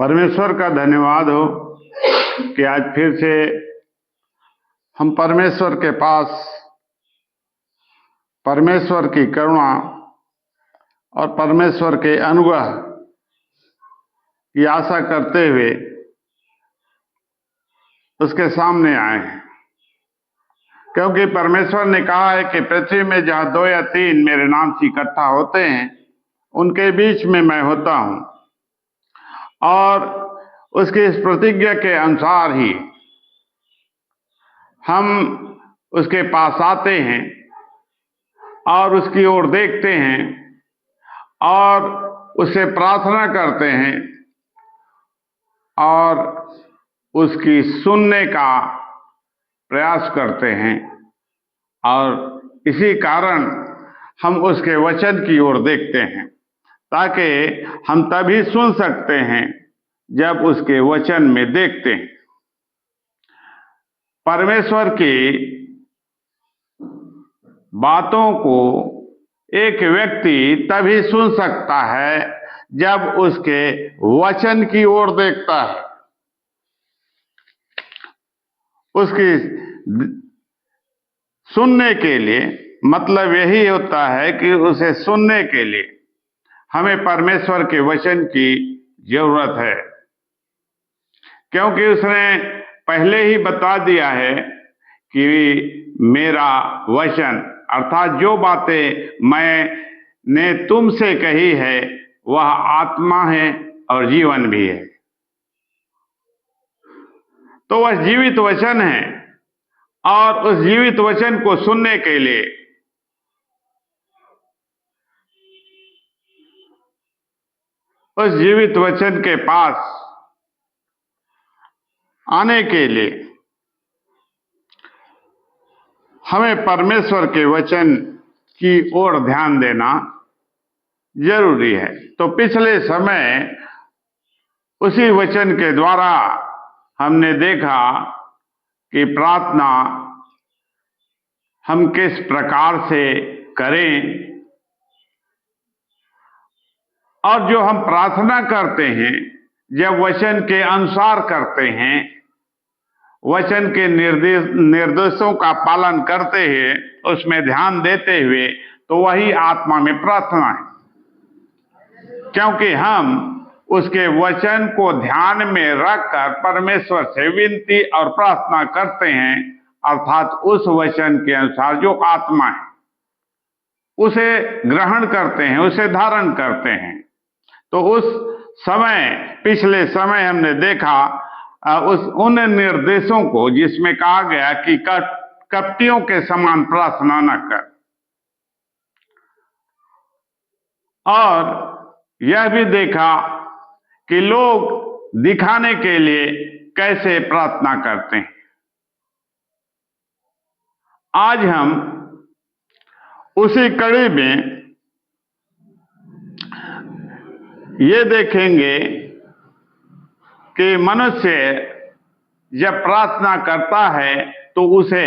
परमेश्वर का धन्यवाद हो कि आज फिर से हम परमेश्वर के पास परमेश्वर की करुणा और परमेश्वर के अनुग्रह की आशा करते हुए उसके सामने आए हैं। क्योंकि परमेश्वर ने कहा है कि पृथ्वी में जहां 2 या 3 मेरे नाम से इकट्ठा होते हैं उनके बीच में मैं होता हूं। और उसकी इस प्रतिज्ञा के अनुसार ही हम उसके पास आते हैं और उसकी ओर देखते हैं और उससे प्रार्थना करते हैं और उसकी सुनने का प्रयास करते हैं। और इसी कारण हम उसके वचन की ओर देखते हैं, ताकि हम तभी सुन सकते हैं जब उसके वचन में देखते हैं। परमेश्वर की बातों को एक व्यक्ति तभी सुन सकता है जब उसके वचन की ओर देखता है। उसकी सुनने के लिए मतलब यही होता है कि उसे सुनने के लिए हमें परमेश्वर के वचन की जरूरत है, क्योंकि उसने पहले ही बता दिया है कि मेरा वचन अर्थात जो बातें मैंने तुमसे कही है वह आत्मा है और जीवन भी है। तो वह जीवित वचन है और उस जीवित वचन को सुनने के लिए उस जीवित वचन के पास आने के लिए हमें परमेश्वर के वचन की ओर ध्यान देना जरूरी है। तो पिछले समय उसी वचन के द्वारा हमने देखा कि प्रार्थना हम किस प्रकार से करें, और जो हम प्रार्थना करते हैं जब वचन के अनुसार करते हैं, वचन के निर्देशों का पालन करते हैं, उसमें ध्यान देते हुए, तो वही आत्मा में प्रार्थना है। क्योंकि हम उसके वचन को ध्यान में रखकर परमेश्वर से विनती और प्रार्थना करते हैं, अर्थात उस वचन के अनुसार जो आत्मा है उसे ग्रहण करते हैं, उसे धारण करते हैं। तो उस समय पिछले समय हमने देखा उन निर्देशों को जिसमें कहा गया कि कपटियों के समान प्रार्थना न कर, और यह भी देखा कि लोग दिखाने के लिए कैसे प्रार्थना करते हैं। आज हम उसी कड़ी में ये देखेंगे कि मनुष्य जब प्रार्थना करता है तो उसे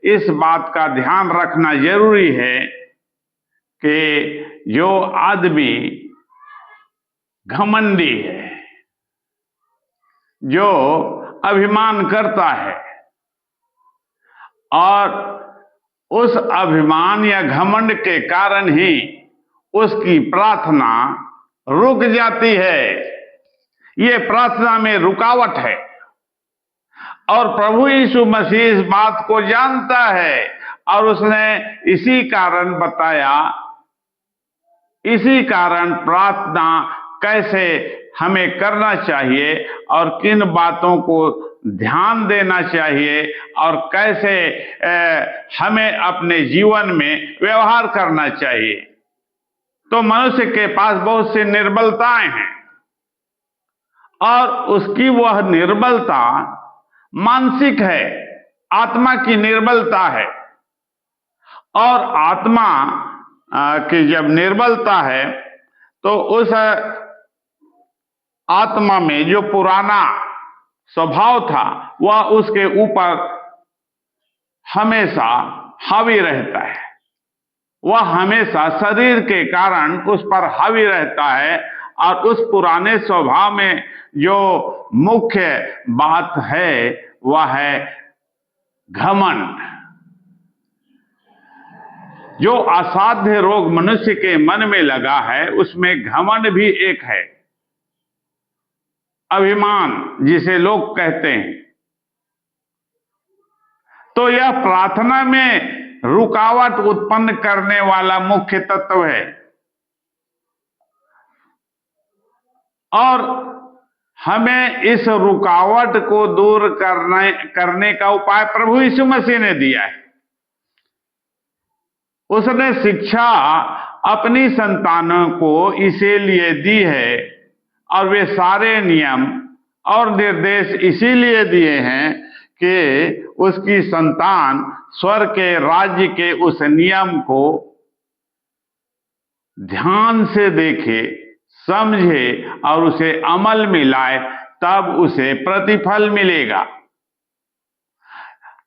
इस बात का ध्यान रखना जरूरी है कि जो आदमी घमंडी है, जो अभिमान करता है और उस अभिमान या घमंड के कारण ही उसकी प्रार्थना रुक जाती है, ये प्रार्थना में रुकावट है। और प्रभु यीशु मसीह इस बात को जानता है और उसने इसी कारण बताया, इसी कारण प्रार्थना कैसे हमें करना चाहिए और किन बातों को ध्यान देना चाहिए और कैसे हमें अपने जीवन में व्यवहार करना चाहिए। तो मनुष्य के पास बहुत सी निर्बलताएं हैं और उसकी वह निर्बलता मानसिक है, आत्मा की निर्बलता है। और आत्मा की जब निर्बलता है तो उस आत्मा में जो पुराना स्वभाव था वह उसके ऊपर हमेशा हावी रहता है, वह हमेशा शरीर के कारण उस पर हावी रहता है और उस पुराने स्वभाव में जो मुख्य बात है वह है घमंड। जो असाध्य रोग मनुष्य के मन में लगा है उसमें घमंड भी एक है, अभिमान जिसे लोग कहते हैं। तो यह प्रार्थना में रुकावट उत्पन्न करने वाला मुख्य तत्व है और हमें इस रुकावट को दूर करने का उपाय प्रभु यीशु मसीह ने दिया है। उसने शिक्षा अपनी संतानों को इसीलिए दी है और वे सारे नियम और निर्देश इसीलिए दिए हैं कि उसकी संतान स्वर्ग के राज्य के उस नियम को ध्यान से देखे, समझे और उसे अमल में लाए, तब उसे प्रतिफल मिलेगा।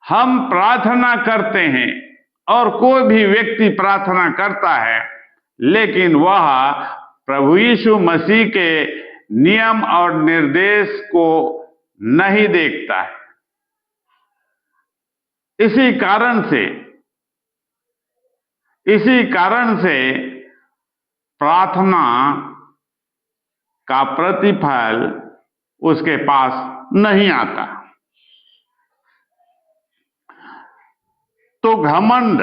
हम प्रार्थना करते हैं और कोई भी व्यक्ति प्रार्थना करता है, लेकिन वह प्रभु यीशु मसीह के नियम और निर्देश को नहीं देखता है। इसी कारण से प्रार्थना का प्रतिफल उसके पास नहीं आता। तो घमंड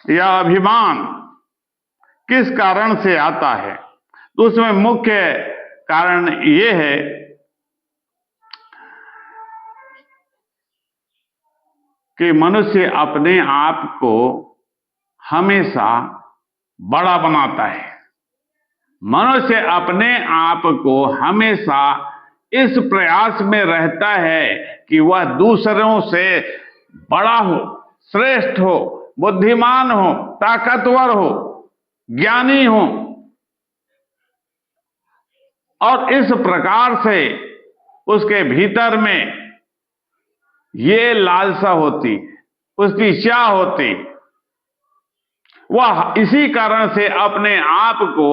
या अभिमान किस कारण से आता है? तो उसमें मुख्य कारण यह है कि मनुष्य अपने आप को हमेशा बड़ा बनाता है। मनुष्य अपने आप को हमेशा इस प्रयास में रहता है कि वह दूसरों से बड़ा हो, श्रेष्ठ हो, बुद्धिमान हो, ताकतवर हो, ज्ञानी हो, और इस प्रकार से उसके भीतर में ये लालसा होती, उसकी इच्छा होती। वह इसी कारण से अपने आप को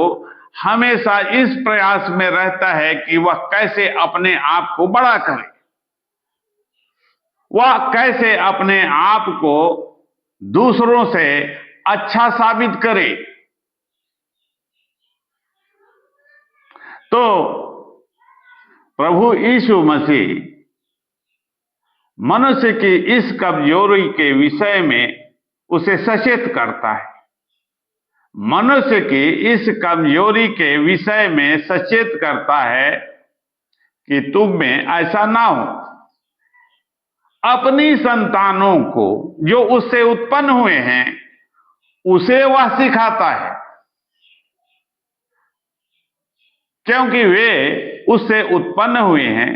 हमेशा इस प्रयास में रहता है कि वह कैसे अपने आप को बड़ा करे, वह कैसे अपने आप को दूसरों से अच्छा साबित करे। तो प्रभु यीशु मसीह मनुष्य की इस कमजोरी के विषय में उसे सचेत करता है। मनुष्य की इस कमजोरी के विषय में सचेत करता है कि तुम में ऐसा ना हो। अपनी संतानों को जो उससे उत्पन्न हुए हैं उसे वह सिखाता है, क्योंकि वे उससे उत्पन्न हुए हैं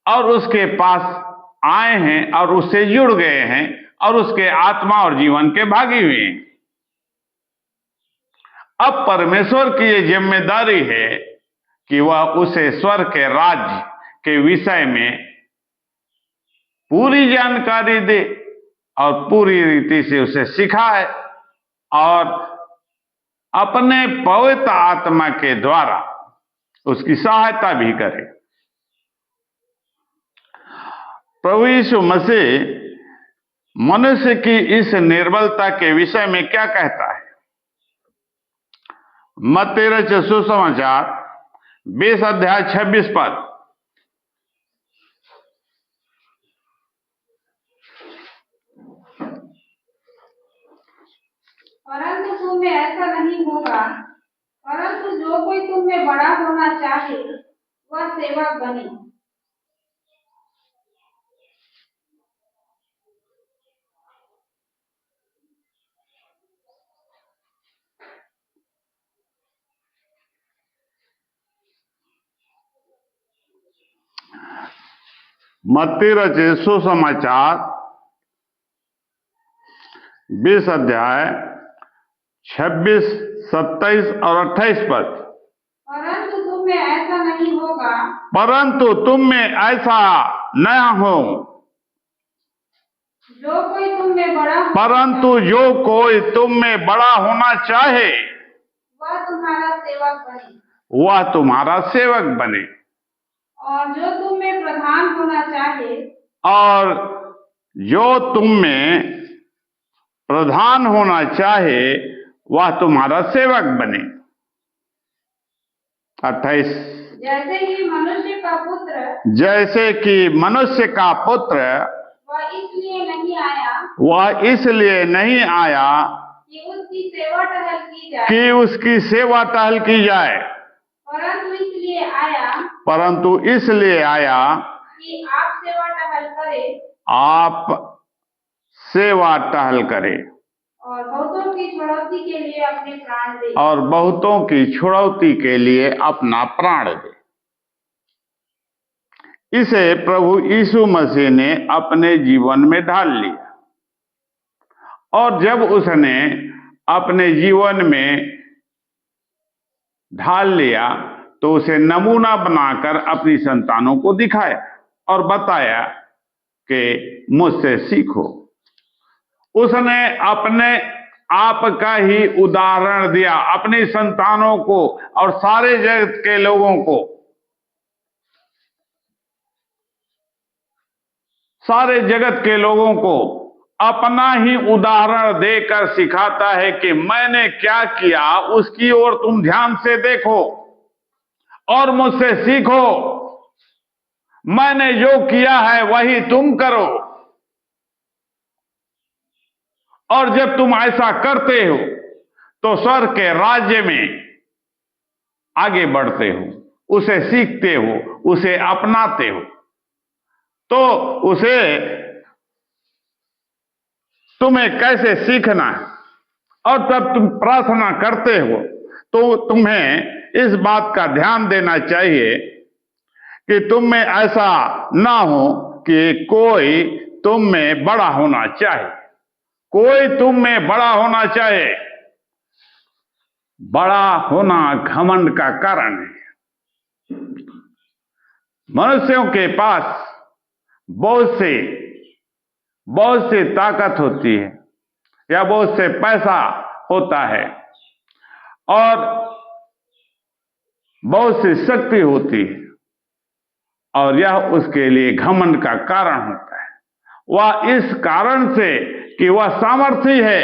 और उसके पास आए हैं और उससे जुड़ गए हैं और उसके आत्मा और जीवन के भागी हुए हैं। अब परमेश्वर की ये जिम्मेदारी है कि वह उसे स्वर्ग के राज्य के विषय में पूरी जानकारी दे और पूरी रीति से उसे सिखाए और अपने पवित्र आत्मा के द्वारा उसकी सहायता भी करे। प्रभु यीशु मसीह मनुष्य की इस निर्बलता के विषय में क्या कहता है? मत्ती रचित सुसमाचार 20 अध्याय 26 पद। परंतु तुम में ऐसा नहीं होगा, परंतु जो कोई तुम में बड़ा होना चाहे वह सेवक बने। मत्ती रचित सुसमाचार 20 अध्याय 26, 27 और 28 पद। परंतु तुम में ऐसा नहीं होगा, परंतु तुम में ऐसा न हो, जो कोई तुम में बड़ा परंतु जो कोई तुम में बड़ा होना चाहे वह तुम्हारा सेवक बने। वह तुम्हारा सेवक बने, और जो तुम में प्रधान होना चाहे और जो तुम में प्रधान होना चाहे वह तुम्हारा सेवक बने। 28। जैसे कि मनुष्य का पुत्र जैसे कि मनुष्य का पुत्र वह इसलिए नहीं आया कि उसकी सेवा टहल की जाए, कि उसकी सेवा टहल की जाए, परंतु इसलिए आया कि आप सेवा टहल करे आप सेवा टहल करे और बहुतों की छुड़ौती के लिए अपने प्राण दे। और बहुतों की छुड़ौती के लिए अपना प्राण दे। इसे प्रभु यीशु मसीह ने अपने जीवन में ढाल लिया, और जब उसने अपने जीवन में ढाल लिया तो उसे नमूना बनाकर अपनी संतानों को दिखाया और बताया कि मुझसे सीखो। उसने अपने आप का ही उदाहरण दिया अपनी संतानों को और सारे जगत के लोगों को। सारे जगत के लोगों को अपना ही उदाहरण देकर सिखाता है कि मैंने क्या किया उसकी ओर तुम ध्यान से देखो और मुझसे सीखो। मैंने जो किया है वही तुम करो, और जब तुम ऐसा करते हो तो स्वर्ग के राज्य में आगे बढ़ते हो, उसे सीखते हो, उसे अपनाते हो। तो उसे तुम्हें कैसे सीखना है, और तब तुम प्रार्थना करते हो तो तुम्हें इस बात का ध्यान देना चाहिए कि तुम में ऐसा ना हो कि कोई तुम में बड़ा होना चाहे। कोई तुम में बड़ा होना चाहे। बड़ा होना घमंड का कारण है। मनुष्यों के पास बहुत से ताकत होती है या बहुत से पैसा होता है और बहुत सी शक्ति होती है, और यह उसके लिए घमंड का कारण होता है। वह इस कारण से कि वह सामर्थी है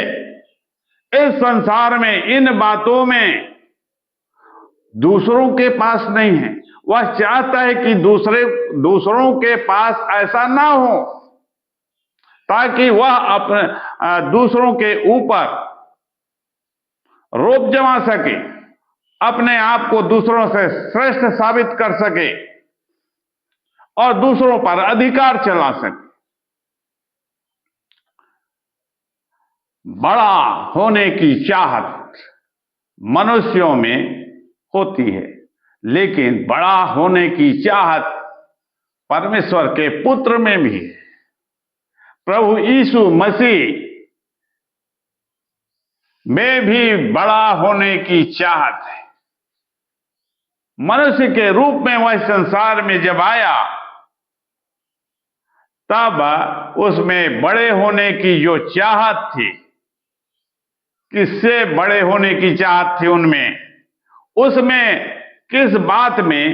इस संसार में, इन बातों में दूसरों के पास नहीं है। वह चाहता है कि दूसरों के पास ऐसा ना हो, ताकि वह अपने दूसरों के ऊपर रोब जमा सके, अपने आप को दूसरों से श्रेष्ठ साबित कर सके और दूसरों पर अधिकार चला सके। बड़ा होने की चाहत मनुष्यों में होती है, लेकिन बड़ा होने की चाहत परमेश्वर के पुत्र में भी है। प्रभु यीशु मसीह में भी बड़ा होने की चाहत है। मनुष्य के रूप में वह संसार में जब आया तब उसमें बड़े होने की जो चाहत थी, किससे बड़े होने की चाहत थी उसमें किस बात में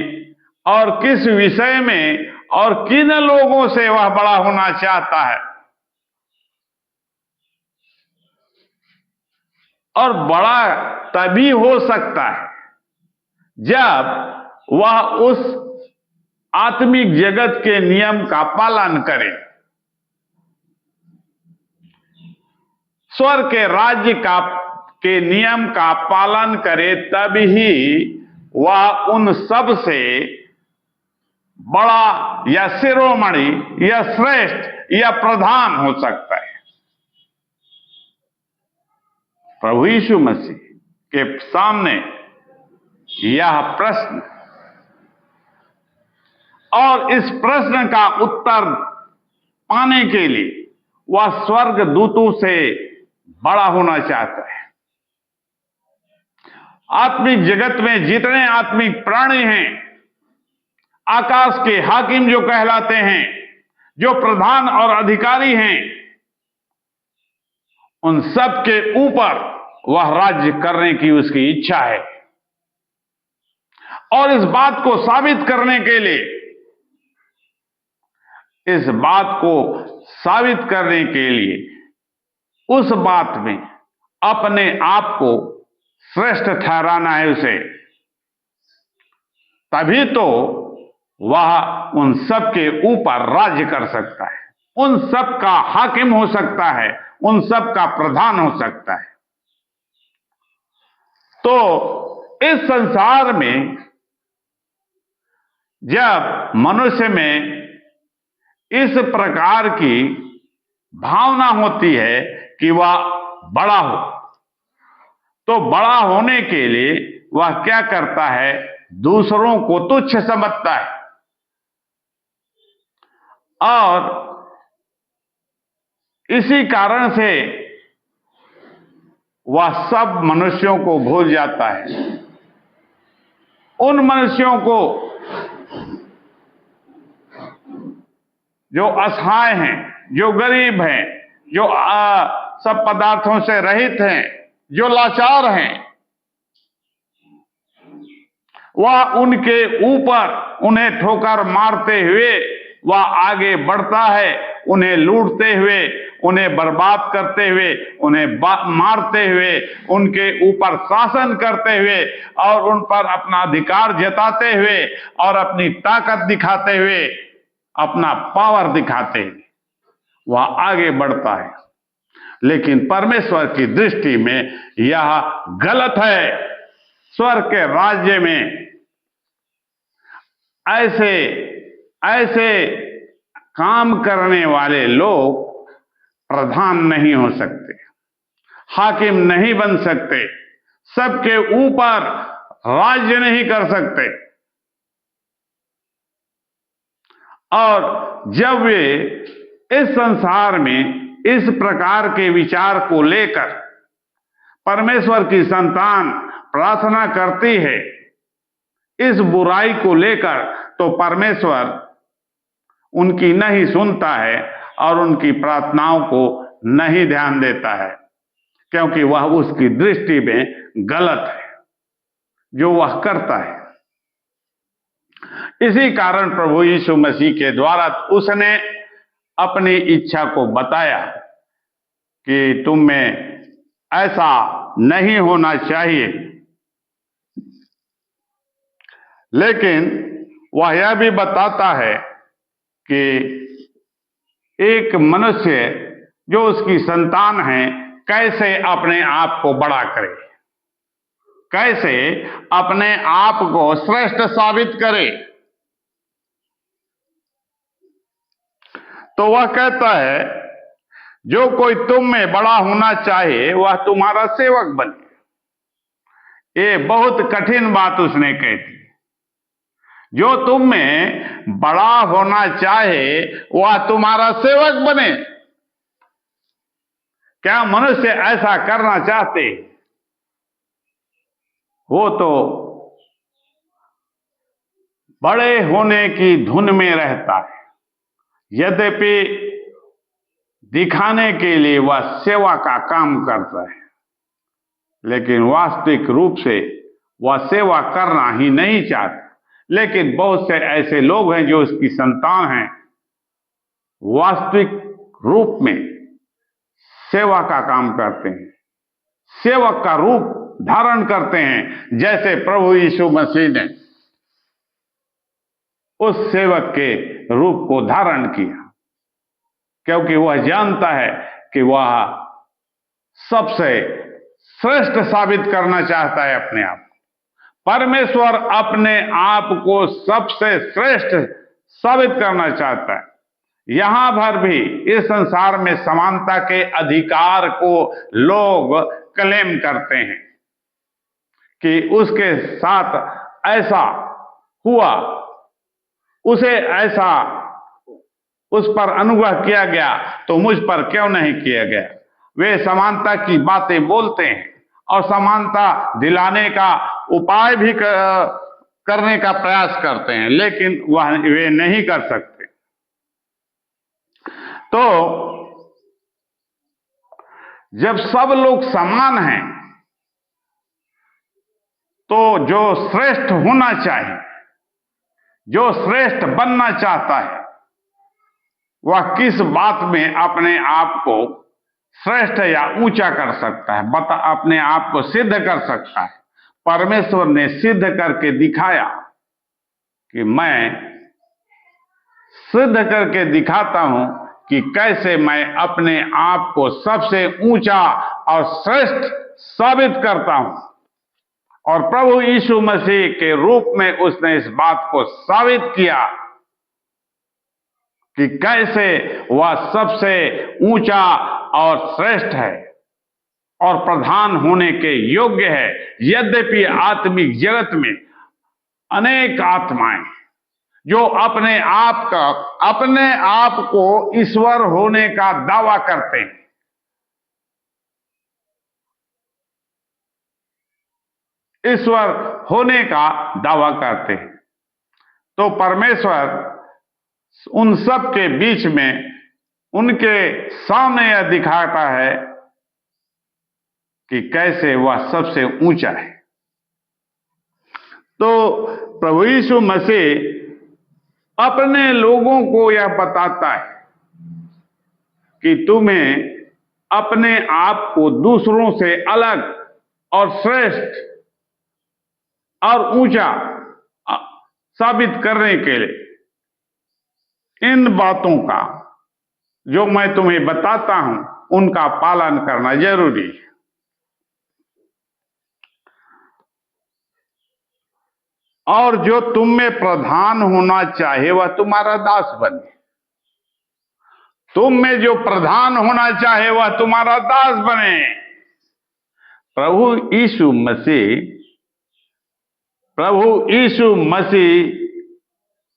और किस विषय में और किन लोगों से वह बड़ा होना चाहता है। और बड़ा तभी हो सकता है जब वह उस आत्मिक जगत के नियम का पालन करे, स्वर्ग के राज्य के नियम का पालन करे, तभी वह उन सब से बड़ा या शिरोमणि या श्रेष्ठ या प्रधान हो सकता है। प्रभु यीशु मसीह के सामने यह प्रश्न, और इस प्रश्न का उत्तर पाने के लिए वह स्वर्ग दूतों से बड़ा होना चाहता है। आत्मिक जगत में जितने आत्मिक प्राणी हैं, आकाश के हाकिम जो कहलाते हैं, जो प्रधान और अधिकारी हैं, उन सब के ऊपर वह राज्य करने की उसकी इच्छा है। और इस बात को साबित करने के लिए, इस बात को साबित करने के लिए उस बात में अपने आप को श्रेष्ठ ठहराना है उसे, तभी तो वह उन सब के ऊपर राज्य कर सकता है, उन सब का हाकिम हो सकता है, उन सब का प्रधान हो सकता है। तो इस संसार में जब मनुष्य में इस प्रकार की भावना होती है कि वह बड़ा हो, तो बड़ा होने के लिए वह क्या करता है? दूसरों को तुच्छ समझता है और इसी कारण से वह सब मनुष्यों को भूल जाता है। उन मनुष्यों को जो असहाय हैं, जो गरीब हैं, जो सब पदार्थों से रहित हैं, जो लाचार हैं, वह उनके ऊपर उन्हें ठोकर मारते हुए वह आगे बढ़ता है, उन्हें लूटते हुए, उन्हें बर्बाद करते हुए, उन्हें मारते हुए, उनके ऊपर शासन करते हुए और उन पर अपना अधिकार जताते हुए और अपनी ताकत दिखाते हुए, अपना पावर दिखाते हुए वह आगे बढ़ता है। लेकिन परमेश्वर की दृष्टि में यह गलत है। स्वर्ग के राज्य में ऐसे ऐसे काम करने वाले लोग प्रधान नहीं हो सकते, हाकिम नहीं बन सकते, सबके ऊपर राज्य नहीं कर सकते। और जब वे इस संसार में इस प्रकार के विचार को लेकर परमेश्वर की संतान प्रार्थना करती है इस बुराई को लेकर, तो परमेश्वर उनकी नहीं सुनता है और उनकी प्रार्थनाओं को नहीं ध्यान देता है, क्योंकि वह उसकी दृष्टि में गलत है जो वह करता है। इसी कारण प्रभु यीशु मसीह के द्वारा उसने अपनी इच्छा को बताया कि तुम में ऐसा नहीं होना चाहिए। लेकिन वह यह भी बताता है कि एक मनुष्य जो उसकी संतान है कैसे अपने आप को बड़ा करे, कैसे अपने आप को श्रेष्ठ साबित करे। तो वह कहता है जो कोई तुम में बड़ा होना चाहे वह तुम्हारा सेवक बने। ये बहुत कठिन बात उसने कही थी। जो तुम में बड़ा होना चाहे वह तुम्हारा सेवक बने। क्या मनुष्य ऐसा करना चाहते? वो तो बड़े होने की धुन में रहता है, यद्यपि दिखाने के लिए वह सेवा का काम करता है, लेकिन वास्तविक रूप से वह सेवा करना ही नहीं चाहता। लेकिन बहुत से ऐसे लोग हैं जो उसकी संतान हैं, वास्तविक रूप में सेवा का काम करते हैं, सेवक का रूप धारण करते हैं, जैसे प्रभु यीशु मसीह ने उस सेवक के रूप को धारण किया, क्योंकि वह जानता है कि वह सबसे श्रेष्ठ साबित करना चाहता है अपने आप। परमेश्वर अपने आप को सबसे श्रेष्ठ साबित करना चाहता है। यहां भर भी इस संसार में समानता के अधिकार को लोग क्लेम करते हैं कि उसके साथ ऐसा हुआ, उसे ऐसा उस पर अनुग्रह किया गया, तो मुझ पर क्यों नहीं किया गया। वे समानता की बातें बोलते हैं और समानता दिलाने का उपाय भी करने का प्रयास करते हैं, लेकिन वे नहीं कर सकते। तो जब सब लोग समान हैं तो जो श्रेष्ठ होना चाहिए, जो श्रेष्ठ बनना चाहता है, वह किस बात में अपने आप को श्रेष्ठ या ऊंचा कर सकता है, अपने आप को सिद्ध कर सकता है। परमेश्वर ने सिद्ध करके दिखाया कि मैं सिद्ध करके दिखाता हूं कि कैसे मैं अपने आप को सबसे ऊंचा और श्रेष्ठ साबित करता हूं। और प्रभु यीशु मसीह के रूप में उसने इस बात को साबित किया कि कैसे वह सबसे ऊंचा और श्रेष्ठ है और प्रधान होने के योग्य है। यद्यपि आत्मिक जगत में अनेक आत्माएं जो अपने आप को ईश्वर होने का दावा करते हैं, ईश्वर होने का दावा करते हैं, तो परमेश्वर उन सब के बीच में उनके सामने यह दिखाता है कि कैसे वह सबसे ऊंचा है। तो प्रभु यीशु मसीह अपने लोगों को यह बताता है कि तुम्हें अपने आप को दूसरों से अलग और श्रेष्ठ और ऊंचा साबित करने के लिए इन बातों का जो मैं तुम्हें बताता हूं उनका पालन करना जरूरी है। और जो तुम में प्रधान होना चाहे वह तुम्हारा दास बने। तुम में जो प्रधान होना चाहे वह तुम्हारा दास बने। प्रभु यीशु मसीह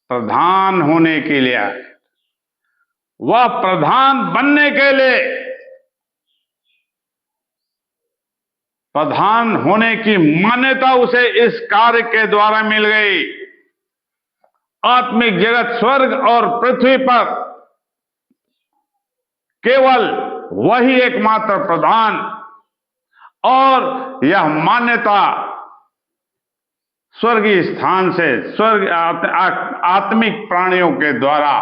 प्रधान होने के लिए आए। वह प्रधान बनने के लिए, प्रधान होने की मान्यता उसे इस कार्य के द्वारा मिल गई। आत्मिक जगत स्वर्ग और पृथ्वी पर केवल वही एकमात्र प्रधान, और यह मान्यता स्वर्गीय स्थान से आत्मिक प्राणियों के द्वारा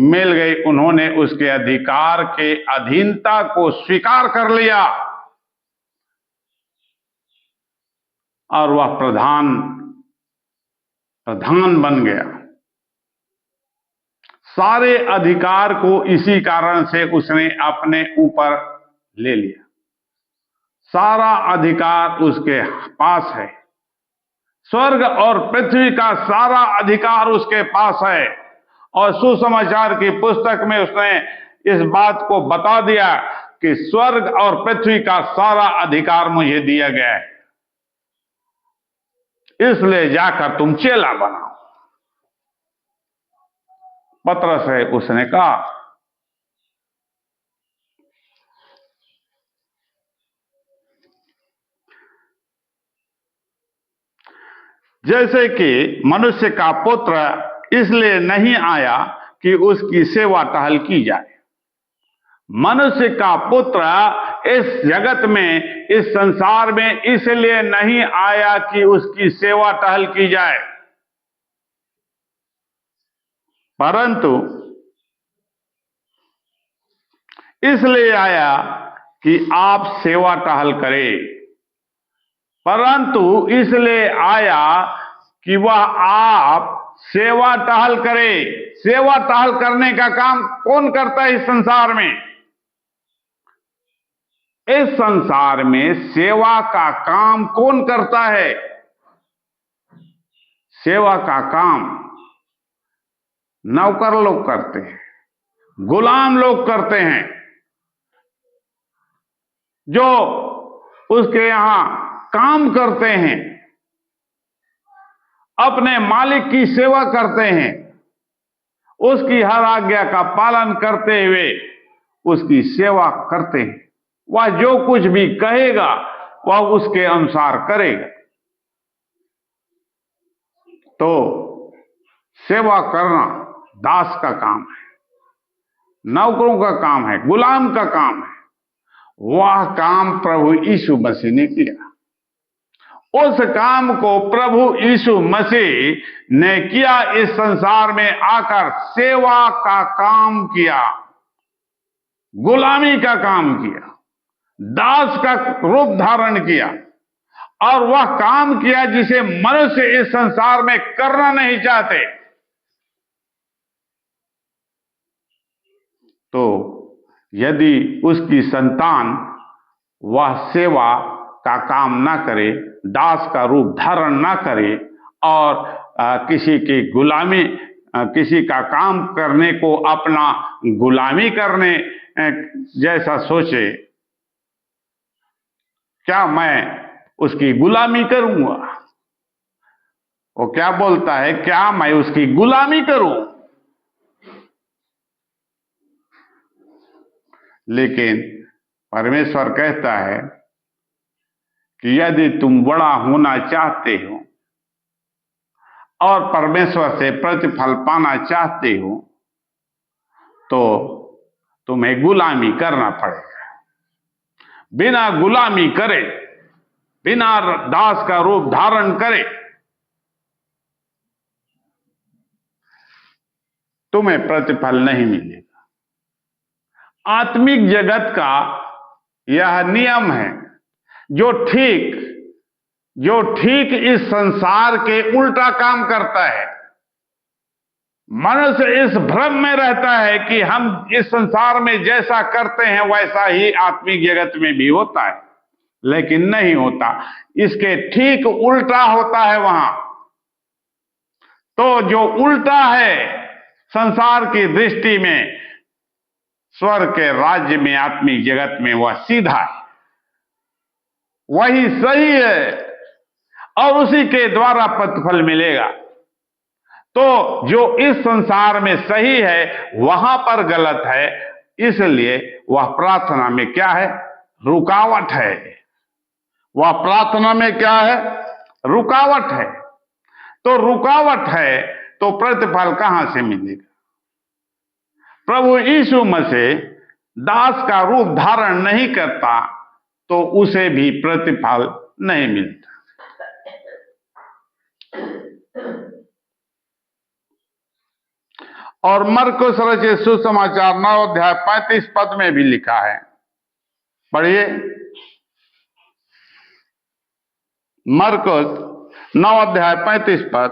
मिल गई। उन्होंने उसके अधिकार के अधीनता को स्वीकार कर लिया और वह प्रधान बन गया। सारे अधिकार को इसी कारण से उसने अपने ऊपर ले लिया। सारा अधिकार उसके पास है। स्वर्ग और पृथ्वी का सारा अधिकार उसके पास है। और सुसमाचार की पुस्तक में उसने इस बात को बता दिया कि स्वर्ग और पृथ्वी का सारा अधिकार मुझे दिया गया है, इसलिए जाकर तुम चेला बनाओ। पतरस है उसने कहा। जैसे कि मनुष्य का पुत्र इसलिए नहीं आया कि उसकी सेवा टहल की जाए। मनुष्य का पुत्र इस जगत में, इस संसार में इसलिए नहीं आया कि उसकी सेवा टहल की जाए, परंतु इसलिए आया कि आप सेवा टहल करें। परंतु इसलिए आया कि वह आप सेवा टहल करे। सेवा टहल करने का काम कौन करता है इस संसार में? इस संसार में सेवा का काम कौन करता है? सेवा का काम नौकर लोग करते हैं, गुलाम लोग करते हैं, जो उसके यहां काम करते हैं, अपने मालिक की सेवा करते हैं, उसकी हर आज्ञा का पालन करते हुए उसकी सेवा करते हैं। वह जो कुछ भी कहेगा वह उसके अनुसार करेगा। तो सेवा करना दास का काम है, नौकरों का काम है, गुलाम का काम है। वह काम प्रभु यीशु मसीह ने किया। उस काम को प्रभु यीशु मसीह ने किया, इस संसार में आकर सेवा का काम किया, गुलामी का काम किया, दास का रूप धारण किया, और वह काम किया जिसे मनुष्य इस संसार में करना नहीं चाहते। तो यदि उसकी संतान वह सेवा का काम ना करे, दास का रूप धारण ना करे, और किसी की गुलामी, किसी का काम करने को अपना गुलामी करने जैसा सोचे, क्या मैं उसकी गुलामी करूंगा? वो क्या बोलता है, क्या मैं उसकी गुलामी करूं? लेकिन परमेश्वर कहता है कि यदि तुम बड़ा होना चाहते हो और परमेश्वर से प्रतिफल पाना चाहते हो, तो तुम्हें गुलामी करना पड़ेगा। बिना गुलामी करे, बिना दास का रूप धारण करे, तुम्हें प्रतिफल नहीं मिलेगा। आत्मिक जगत का यह नियम है। जो ठीक इस संसार के उल्टा काम करता है। मनुष्य इस भ्रम में रहता है कि हम इस संसार में जैसा करते हैं वैसा ही आत्मिक जगत में भी होता है, लेकिन नहीं होता। इसके ठीक उल्टा होता है वहां। तो जो उल्टा है संसार की दृष्टि में, स्वर्ग के राज्य में, आत्मिक जगत में, वह सीधा है, वही सही है, और उसी के द्वारा प्रतिफल मिलेगा। तो जो इस संसार में सही है वहां पर गलत है, इसलिए वह प्रार्थना में क्या है? रुकावट है। वह प्रार्थना में क्या है? रुकावट है। तो रुकावट है तो प्रतिफल कहां से मिलेगा? प्रभु यीशु मसीह दास का रूप धारण नहीं करता तो उसे भी प्रतिफल नहीं मिलता। और मरकुस रचित सुसमाचार 9 अध्याय 35 पद में भी लिखा है, पढ़िए। मरकुस 9 अध्याय 35 पद।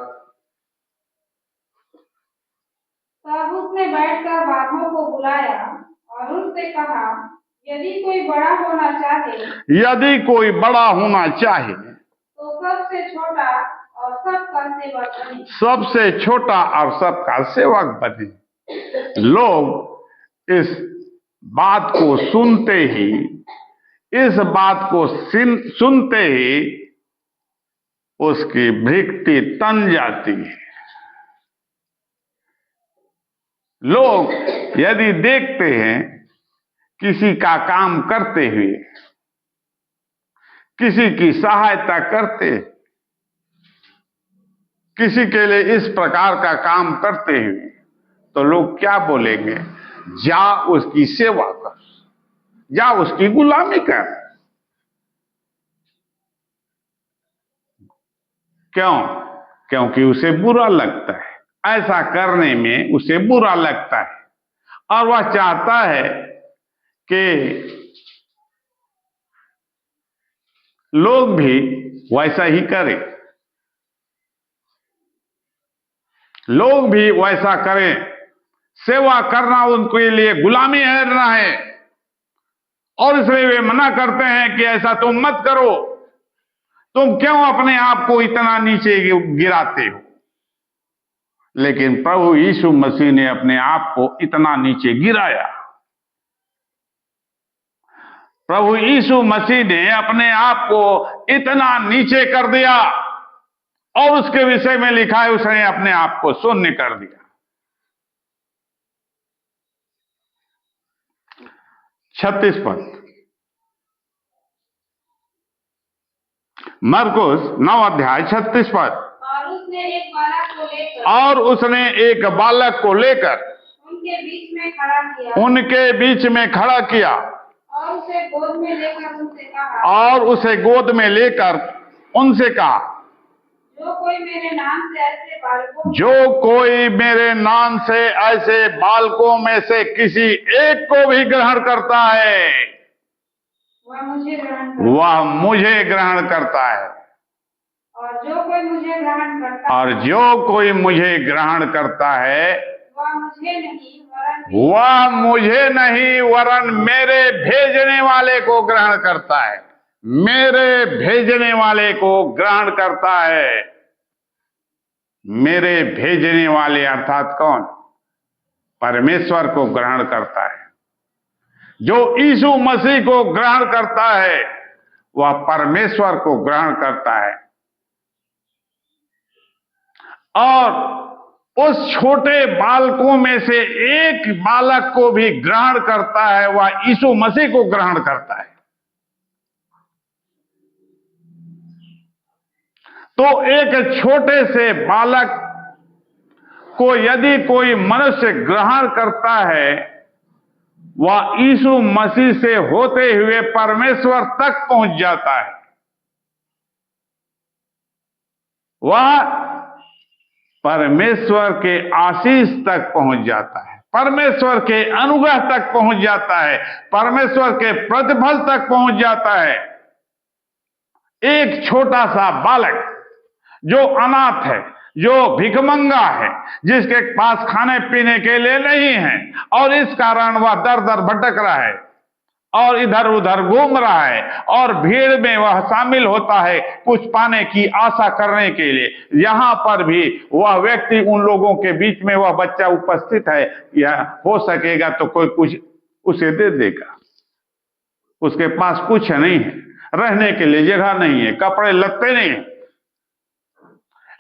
तब उसने बैठकर बारहों को बुलाया और उनसे कहा, यदि कोई बड़ा होना चाहे तो सबसे छोटा और सबका सेवक बने। सबसे छोटा और सबका सेवक बने। लोग इस बात को सुनते ही उसकी भृक्ति तन जाती है। लोग यदि देखते हैं किसी का काम करते हुए, किसी की सहायता करते, किसी के लिए इस प्रकार का काम करते हुए, तो लोग क्या बोलेंगे? जा उसकी सेवा कर, जा उसकी गुलामी कर। क्यों? क्योंकि उसे बुरा लगता है, ऐसा करने में उसे बुरा लगता है, और वह चाहता है कि लोग भी वैसा ही करें, लोग भी वैसा करें। सेवा करना उनके लिए गुलामी है, और इसलिए वे मना करते हैं कि ऐसा तुम मत करो। तुम क्यों अपने आप को इतना नीचे गिराते हो? लेकिन प्रभु यीशु मसीह ने अपने आप को इतना नीचे गिराया। प्रभु यीशु मसीह ने अपने आप को इतना नीचे कर दिया, और उसके विषय में लिखा है उसने अपने आप को शून्य कर दिया। 36 पद, मरकुस 9 अध्याय 36 पद। और उसने एक बालक को लेकर उनके बीच में खड़ा किया और उसे गोद में लेकर उनसे कहा, जो कोई मेरे नाम से ऐसे बालकों जो कोई मेरे नाम से ऐसे बालकों में से किसी एक को भी ग्रहण करता है वह मुझे ग्रहण करता वह मुझे ग्रहण करता है, और जो कोई मुझे ग्रहण करता और जो कोई मुझे ग्रहण करता है वह मुझे नहीं वरन मेरे भेजने वाले को ग्रहण करता है, मेरे भेजने वाले को ग्रहण करता है। मेरे भेजने वाले अर्थात कौन? परमेश्वर को ग्रहण करता है। जो यीशु मसीह को ग्रहण करता है वह परमेश्वर को ग्रहण करता है, और उस छोटे बालकों में से एक बालक को भी ग्रहण करता है, वह यीशु मसीह को ग्रहण करता है। तो एक छोटे से बालक को यदि कोई मनुष्य ग्रहण करता है, वह यीशु मसीह से होते हुए परमेश्वर तक पहुंच जाता है। वह परमेश्वर के आशीष तक पहुंच जाता है, परमेश्वर के अनुग्रह तक पहुंच जाता है, परमेश्वर के प्रतिफल तक पहुंच जाता है। एक छोटा सा बालक जो अनाथ है, जो भिखमंगा है, जिसके पास खाने पीने के लिए नहीं है, और इस कारण वह दर दर भटक रहा है और इधर उधर घूम रहा है, और भीड़ में वह शामिल होता है कुछ पाने की आशा करने के लिए। यहां पर भी वह व्यक्ति, उन लोगों के बीच में वह बच्चा उपस्थित है, या हो सकेगा तो कोई कुछ उसे दे देगा। उसके पास कुछ नहीं है, रहने के लिए जगह नहीं है, कपड़े लत्ते नहीं है।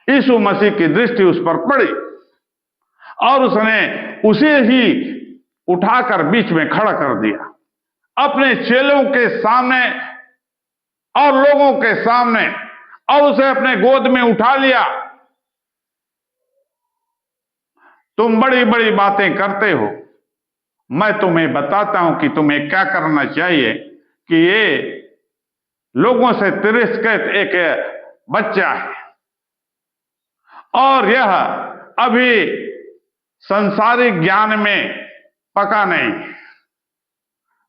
यीशु मसीह की दृष्टि उस पर पड़ी और उसने उसे ही उठाकर बीच में खड़ा कर दिया, अपने चेलों के सामने और लोगों के सामने, और उसे अपने गोद में उठा लिया। तुम बड़ी बड़ी बातें करते हो, मैं तुम्हें बताता हूं कि तुम्हें क्या करना चाहिए। कि ये लोगों से तिरस्कृत एक बच्चा है, और यह अभी संसारिक ज्ञान में पका नहीं,